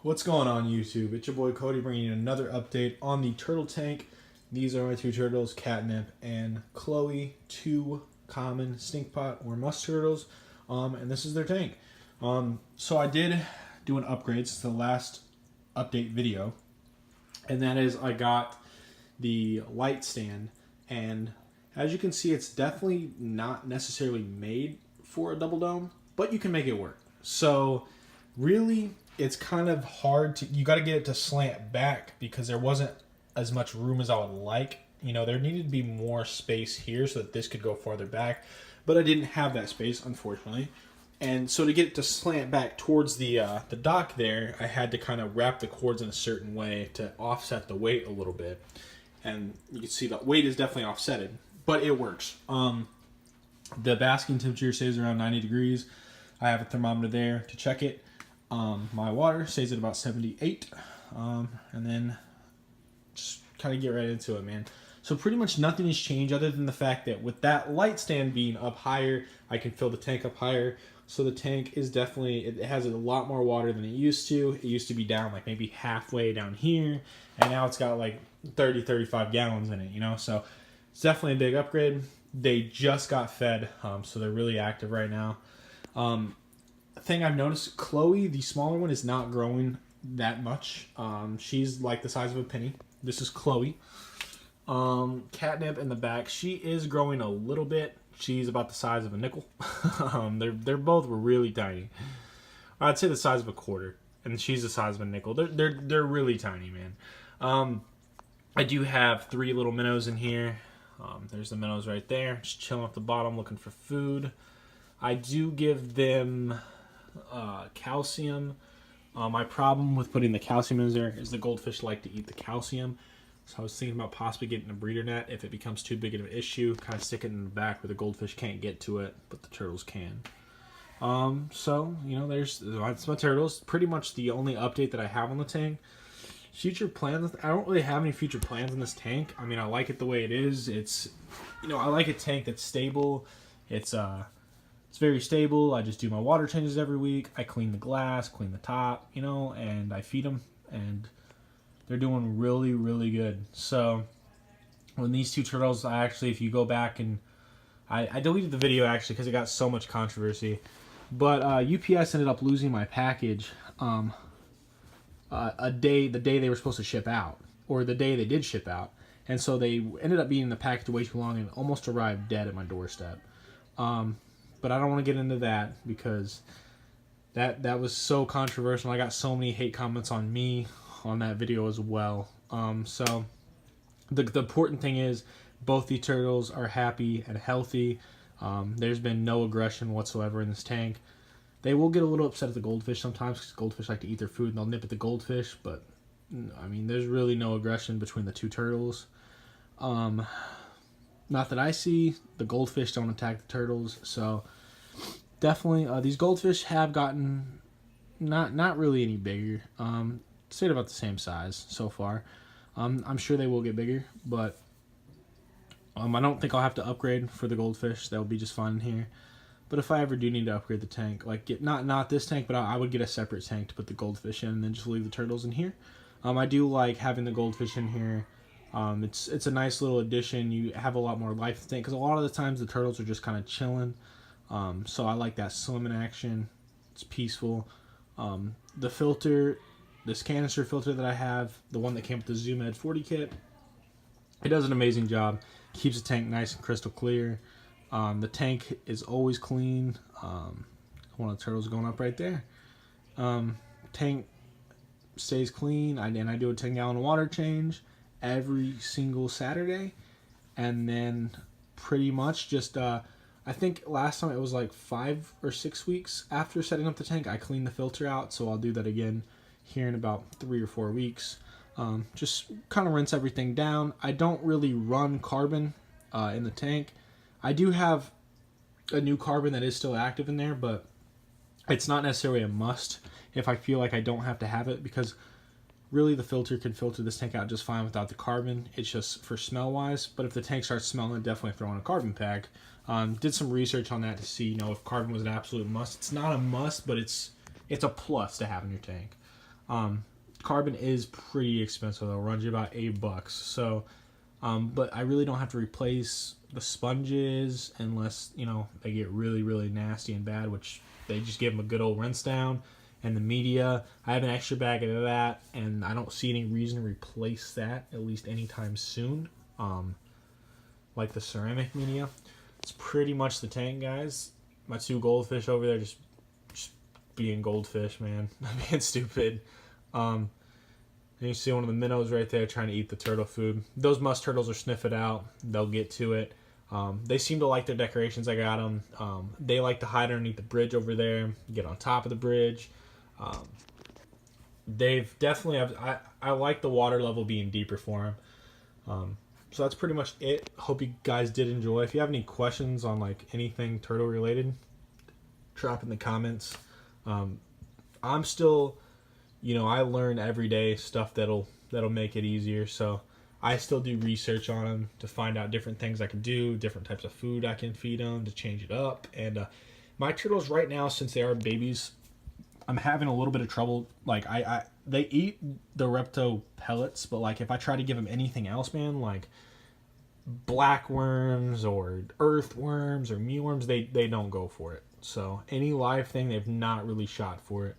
What's going on YouTube? It's your boy Cody bringing you another update on the turtle tank. These are my two turtles, Catnip and Chloe, two common stink pot or musk turtles, and this is their tank. So I did do an upgrade since the last update video, and that is I got the light stand, and as you can see, it's definitely not necessarily made for a double dome, but you can make it work. So really, it's kind of hard to, you got to get it to slant back because there wasn't as much room as I would like. You know, there needed to be more space here so that this could go farther back, but I didn't have that space, unfortunately. And so to get it to slant back towards the dock there, I had to kind of wrap the cords in a certain way to offset the weight a little bit. And you can see the weight is definitely offsetted, but it works. The basking temperature stays around 90 degrees. I have a thermometer there to check it. My water stays at about 78, and then just kind of get right into it, man. So pretty much nothing has changed other than the fact that with that light stand being up higher, I can fill the tank up higher. So the tank is definitely, it has a lot more water than it used to. It used to be down like maybe halfway down here, and now it's got like 35 gallons in it, you know? So it's definitely a big upgrade. They just got fed, so they're really active right now. Thing I've noticed, Chloe, the smaller one, is not growing that much. She's like the size of a penny. This is Chloe. Catnip in the back, she is growing a little bit. She's about the size of a nickel. They're both really tiny. I'd say the size of a quarter, and she's the size of a nickel. They're really tiny, man. I do have 3 little minnows in here. There's the minnows right there, just chilling at the bottom, looking for food. I do give them calcium. My problem with putting the calcium in there is the goldfish like to eat the calcium. So I was thinking about possibly getting a breeder net if it becomes too big of an issue. Kind of stick it in the back where the goldfish can't get to it, but the turtles can. So, you know, that's my turtles. Pretty much the only update that I have on the tank. Future plans, I don't really have any future plans in this tank. I mean, I like it the way it is. It's, you know, I like a tank that's stable. It's very stable. I just do my water changes every week. I clean the glass, clean the top, you know, and I feed them, and they're doing really, really good. So when these two turtles, I actually, if you go back and I deleted the video actually because it got so much controversy, but UPS ended up losing my package the day they were supposed to ship out, or the day they did ship out, and so they ended up being in the package way too long and almost arrived dead at my doorstep. But I don't want to get into that because that was so controversial. I got so many hate comments on me on that video as well. So the important thing is both the turtles are happy and healthy. There's been no aggression whatsoever in this tank. They will get a little upset at the goldfish sometimes because goldfish like to eat their food and they'll nip at the goldfish. But I mean, there's really no aggression between the two turtles. Not that I see. The goldfish don't attack the turtles, so definitely these goldfish have gotten not really any bigger. Stayed about the same size so far. I'm sure they will get bigger, but I don't think I'll have to upgrade for the goldfish. They'll be just fine in here. But if I ever do need to upgrade the tank, like get not this tank, but I would get a separate tank to put the goldfish in and then just leave the turtles in here. I do like having the goldfish in here. It's a nice little addition. You have a lot more life in the tank because a lot of the times the turtles are just kind of chilling. So I like that swimming action. It's peaceful. The filter, this canister filter that I have, the one that came with the Zoom Ed 40 kit, it does an amazing job. Keeps the tank nice and crystal clear. The tank is always clean. One of the turtles going up right there. Tank stays clean. I do a 10-gallon water change every single Saturday, and then pretty much just I think last time it was like 5 or 6 weeks after setting up the tank I cleaned the filter out, so I'll do that again here in about 3 or 4 weeks. Just kind of rinse everything down. I don't really run carbon in the tank. I do have a new carbon that is still active in there, but it's not necessarily a must if I feel like I don't have to have it, because really the filter can filter this tank out just fine without the carbon. It's just for smell wise, but if the tank starts smelling, definitely throw in a carbon pack. Did some research on that to see, if carbon was an absolute must. It's not a must, but it's a plus to have in your tank. Carbon is pretty expensive though. It runs you about $8. So, but I really don't have to replace the sponges unless, you know, they get really, really nasty and bad, which they just give them a good old rinse down. And the media, I have an extra bag of that, and I don't see any reason to replace that, at least anytime soon. Like the ceramic media. It's pretty much the tank, guys. My 2 goldfish over there just being goldfish, man. Being stupid. And you see one of the minnows right there trying to eat the turtle food. Those musk turtles are sniff it out. They'll get to it. They seem to like their decorations. I got them. They like to hide underneath the bridge over there, get on top of the bridge. They've definitely I like the water level being deeper for them. So that's pretty much it. Hope you guys did enjoy. If you have any questions on like anything turtle related, drop in the comments. I'm still, you know, I learn every day stuff that'll make it easier. So I still do research on them to find out different things I can do, different types of food I can feed them to change it up. And my turtles right now, since they are babies, I'm having a little bit of trouble. Like they eat the Repto pellets, but like if I try to give them anything else, man, like black worms or earthworms or mealworms, they don't go for it. So any live thing, they've not really shot for it.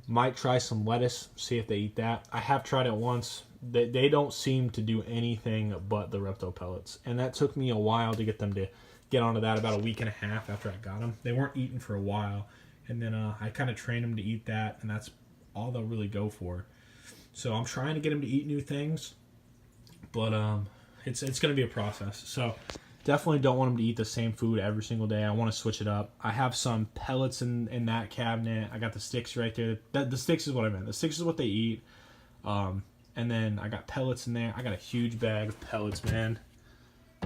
Might try some lettuce, see if they eat that. I have tried it once. They don't seem to do anything but the Repto pellets, and that took me a while to get them to get onto that. About a week and a half after I got them, they weren't eating for a while. And then I kind of trained them to eat that, and that's all they'll really go for. So I'm trying to get them to eat new things, but it's going to be a process. So definitely don't want them to eat the same food every single day. I want to switch it up. I have some pellets in that cabinet. I got the sticks right there. The sticks is what I meant. The sticks is what they eat. And then I got pellets in there. I got a huge bag of pellets, man.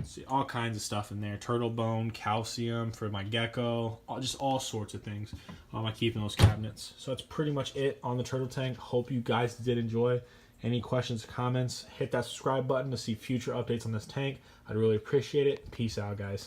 See, all kinds of stuff in there. Turtle bone, calcium for my gecko, just all sorts of things. I keep in those cabinets. So that's pretty much it on the turtle tank. Hope you guys did enjoy. Any questions or comments, hit that subscribe button to see future updates on this tank. I'd really appreciate it. Peace out, guys.